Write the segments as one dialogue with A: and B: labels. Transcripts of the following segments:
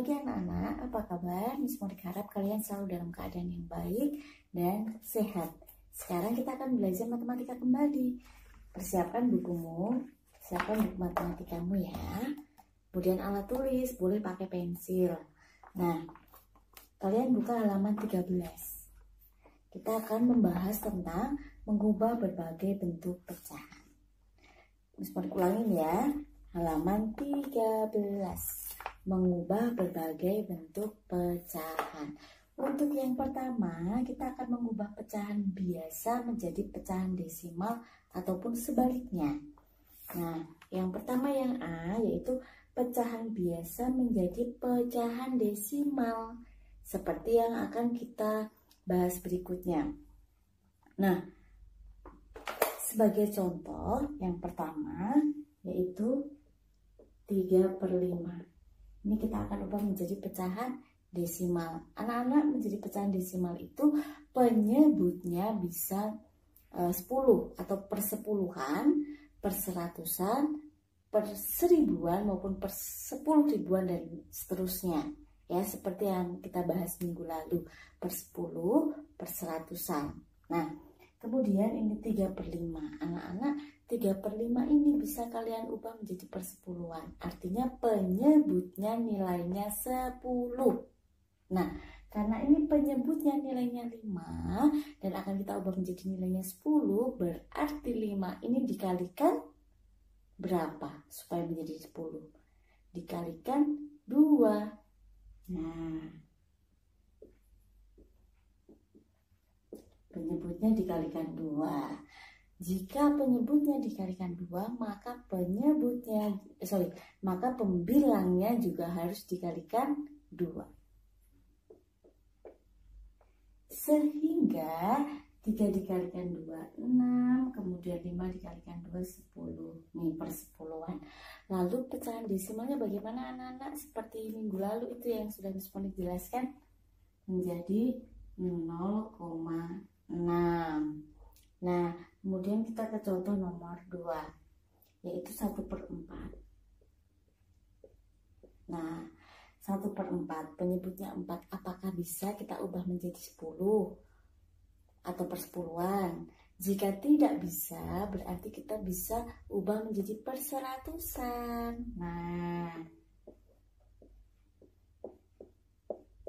A: pagi anak-anak, apa kabar? Miss Monik harap kalian selalu dalam keadaan yang baik dan sehat. Sekarang kita akan belajar matematika kembali. Persiapkan bukumu, siapkan buku matematikamu ya. Kemudian alat tulis, boleh pakai pensil. Nah, kalian buka halaman 13. Kita akan membahas tentang mengubah berbagai bentuk pecahan. Miss Monik ulangin ya, halaman 13. Mengubah berbagai bentuk pecahan. Untuk yang pertama, kita akan mengubah pecahan biasa menjadi pecahan desimal ataupun sebaliknya. Nah, yang pertama yang A, yaitu pecahan biasa menjadi pecahan desimal, seperti yang akan kita bahas berikutnya. Nah, sebagai contoh, yang pertama yaitu 3/5. Ini kita akan ubah menjadi pecahan desimal. Anak-anak, menjadi pecahan desimal itu penyebutnya bisa 10 atau persepuluhan, perseratusan, perseribuan maupun persepuluh-ribuan dan seterusnya. Ya, seperti yang kita bahas minggu lalu, persepuluh, perseratusan. Nah, kemudian ini 3/5. Anak-anak, 3/5 ini bisa kalian ubah menjadi persepuluhan. Artinya penyebutnya nilainya 10. Nah, karena ini penyebutnya nilainya 5 dan akan kita ubah menjadi nilainya 10, berarti 5 ini dikalikan berapa supaya menjadi 10? Dikalikan 2. Nah, penyebutnya dikalikan 2. Jika penyebutnya dikalikan 2, maka maka pembilangnya juga harus dikalikan 2. Sehingga 3 dikalikan 2, 6, kemudian 5 dikalikan 2, 10. Nih persepuluhan. Lalu pecahan desimalnya bagaimana anak-anak? Seperti minggu lalu itu yang sudah Miss Monik jelaskan, menjadi 0,6. Nah, kemudian kita ke contoh nomor 2, yaitu 1/4. Nah, 1/4 penyebutnya 4. Apakah bisa kita ubah menjadi 10 atau persepuluhan? Jika tidak bisa, berarti kita bisa ubah menjadi perseratusan. Nah,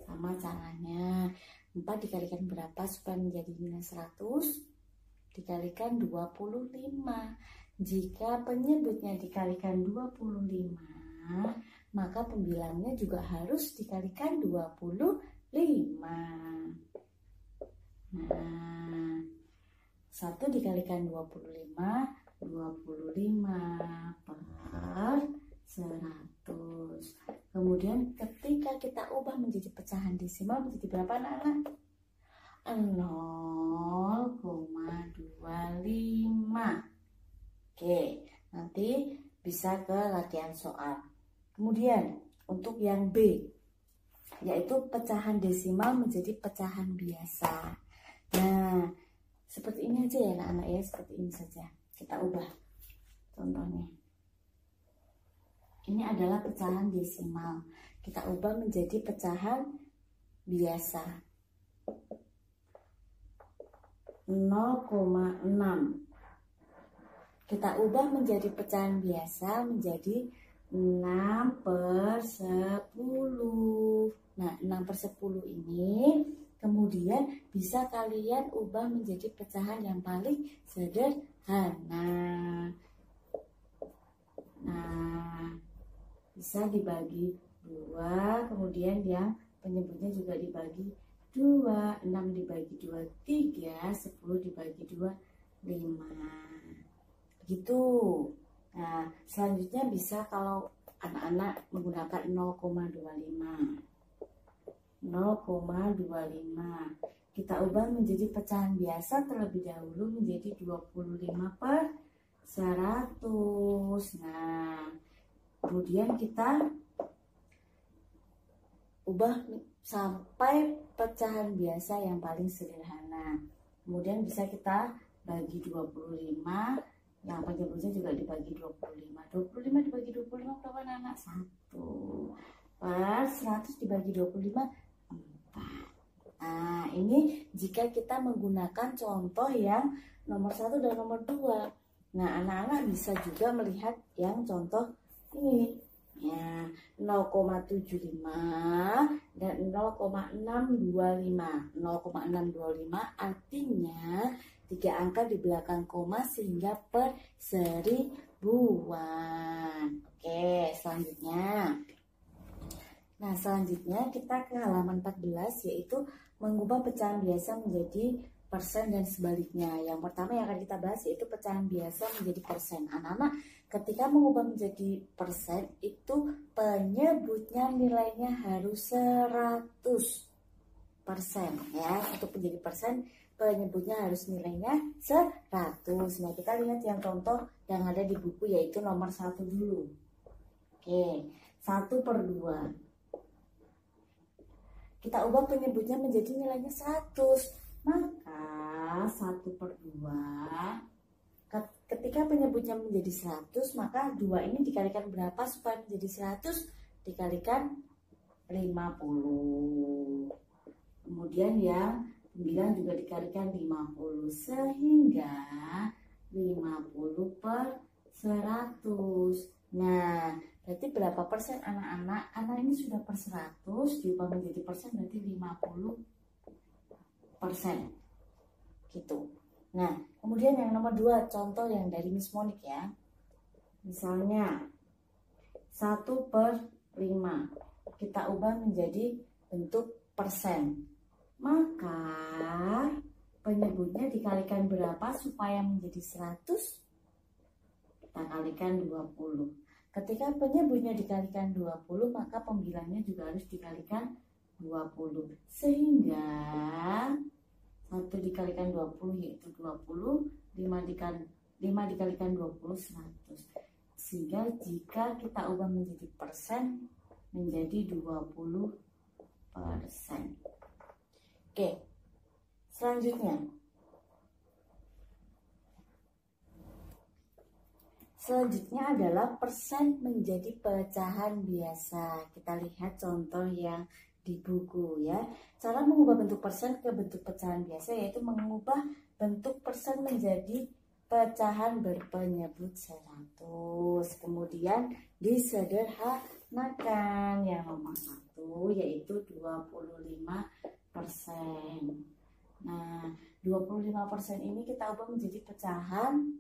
A: sama caranya. 4 dikalikan berapa supaya menjadi nilai 100? Dikalikan 25. Jika penyebutnya dikalikan 25, maka pembilangnya juga harus dikalikan 25. Nah, 1 dikalikan 25, 25 per 100. Kemudian ketika kita ubah menjadi pecahan desimal menjadi berapa anak-anak? 0,25. Oke, nanti bisa ke latihan soal. Kemudian untuk yang B, yaitu pecahan desimal menjadi pecahan biasa. Nah, seperti ini aja ya anak-anak ya, seperti ini saja. Kita ubah contohnya. Ini adalah pecahan desimal. Kita ubah menjadi pecahan biasa. 0,6. Kita ubah menjadi pecahan biasa menjadi 6/10. Nah, 6/10 ini kemudian bisa kalian ubah menjadi pecahan yang paling sederhana. Nah, bisa dibagi 2, kemudian yang penyebutnya juga dibagi 2, 6 dibagi 2, 3, 10 dibagi 2, 5. Begitu. Nah, selanjutnya bisa kalau anak-anak menggunakan 0,25. 0,25. Kita ubah menjadi pecahan biasa terlebih dahulu menjadi 25/100. Nah, kemudian kita ubah sampai pecahan biasa yang paling sederhana. Kemudian bisa kita bagi 25, yang penyebutnya juga dibagi 25. 25 dibagi 25 berapa anak? 1. per 100 dibagi 25, 4. Nah, ini jika kita menggunakan contoh yang nomor 1 dan nomor 2. Nah, anak-anak bisa juga melihat yang contoh ini. Ya, 0,75 dan 0,625. 0,625 artinya 3 angka di belakang koma sehingga per seribuan. Oke, selanjutnya. Nah, selanjutnya kita ke halaman 14, yaitu mengubah pecahan biasa menjadi persen dan sebaliknya. Yang pertama yang akan kita bahas yaitu pecahan biasa menjadi persen. Anak-anak, ketika mengubah menjadi persen itu penyebutnya nilainya harus 100%, ya. Untuk menjadi persen penyebutnya harus nilainya 100. Nah, kita lihat yang contoh yang ada di buku yaitu nomor 1 dulu. Oke, 1/2. Kita ubah penyebutnya menjadi nilainya 100. Maka 1/2, ketika penyebutnya menjadi 100, maka 2 ini dikalikan berapa supaya menjadi 100? Dikalikan 50. Kemudian yang 9 juga dikalikan 50. Sehingga 50/100. Nah, berarti berapa persen anak-anak? Anak ini sudah per 100 diubah menjadi persen berarti 50%. Gitu. Nah, kemudian yang nomor 2, contoh yang dari Miss Monik ya. Misalnya 1/5 kita ubah menjadi bentuk persen. Maka penyebutnya dikalikan berapa supaya menjadi 100? Kita kalikan 20. Ketika penyebutnya dikalikan 20, maka pembilangnya juga harus dikalikan 20. Sehingga 1 dikalikan 20 yaitu 20, 5 dikalikan 20, 100. Sehingga jika kita ubah menjadi persen, menjadi 20%. Oke, selanjutnya. Selanjutnya adalah persen menjadi pecahan biasa. Kita lihat contoh yang di buku ya. Cara mengubah bentuk persen ke bentuk pecahan biasa yaitu mengubah bentuk persen menjadi pecahan berpenyebut 100. Kemudian disederhanakan. Yang nomor 1 yaitu 25%. Nah, 25% ini kita ubah menjadi pecahan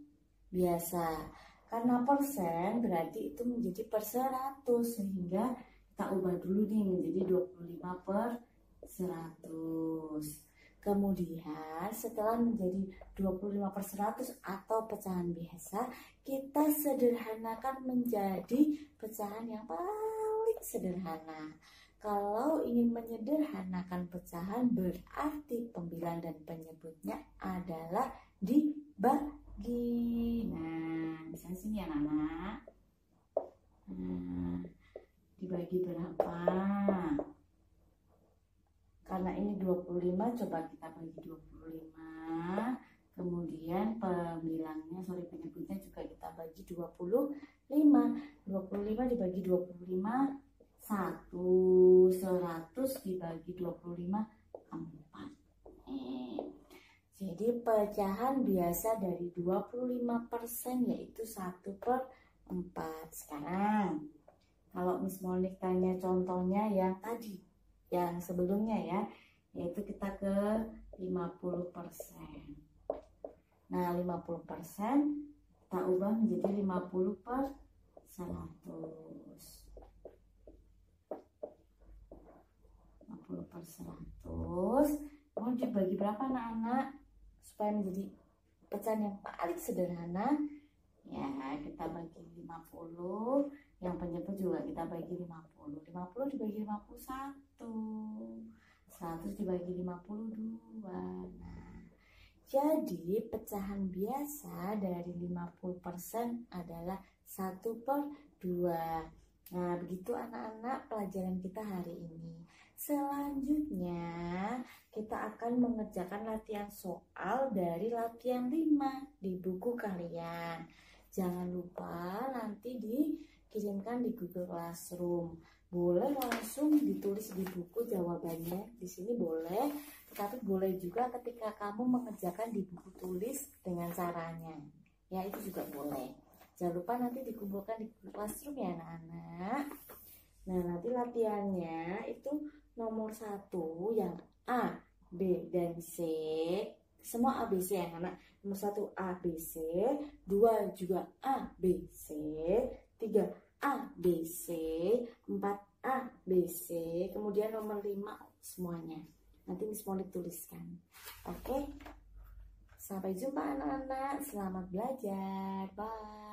A: biasa. Karena persen berarti itu menjadi per 100, sehingga kita ubah dulu nih menjadi 25/100. Kemudian setelah menjadi 25/100 atau pecahan biasa, kita sederhanakan menjadi pecahan yang paling sederhana. Kalau ingin menyederhanakan pecahan berarti pembilang dan penyebutnya adalah dibagi. Nah, misalnya sini ya anak. Dibagi berapa? Karena ini 25, coba kita bagi 25. Kemudian penyebutnya juga kita bagi 25. 25 dibagi 25, 1. 100 dibagi 25, 4. Jadi pecahan biasa dari 25% yaitu 1/4. Sekarang kalau Miss Monik tanya contohnya yang tadi, yang sebelumnya ya, yaitu kita ke 50%. Nah, 50% kita ubah menjadi 50/100. 50/100. Mau dibagi berapa anak-anak? Supaya menjadi pecahan yang paling sederhana, ya kita bagi 50. Yang penyebut juga kita bagi 50. 50 dibagi 51. 100 dibagi 52. Nah, jadi pecahan biasa dari 50% adalah 1/2. Nah, begitu anak-anak pelajaran kita hari ini. Selanjutnya kita akan mengerjakan latihan soal dari latihan 5 di buku kalian. Jangan lupa nanti dikirimkan di Google Classroom. boleh langsung ditulis di buku jawabannya. Di sini boleh, tetapi boleh juga ketika kamu mengerjakan di buku tulis dengan caranya. Ya, itu juga boleh. Jangan lupa nanti dikumpulkan di classroom ya anak-anak. Nah, nanti latihannya itu nomor 1 yang A, B, dan C. Semua A, B, C ya anak. Nomor 1 A, B, C. 2 juga A, B, C. 3 A, B, C. 4 A, B, C. Kemudian nomor 5 semuanya. Nanti Miss Monik tuliskan. Oke. Sampai jumpa anak-anak. Selamat belajar. Bye.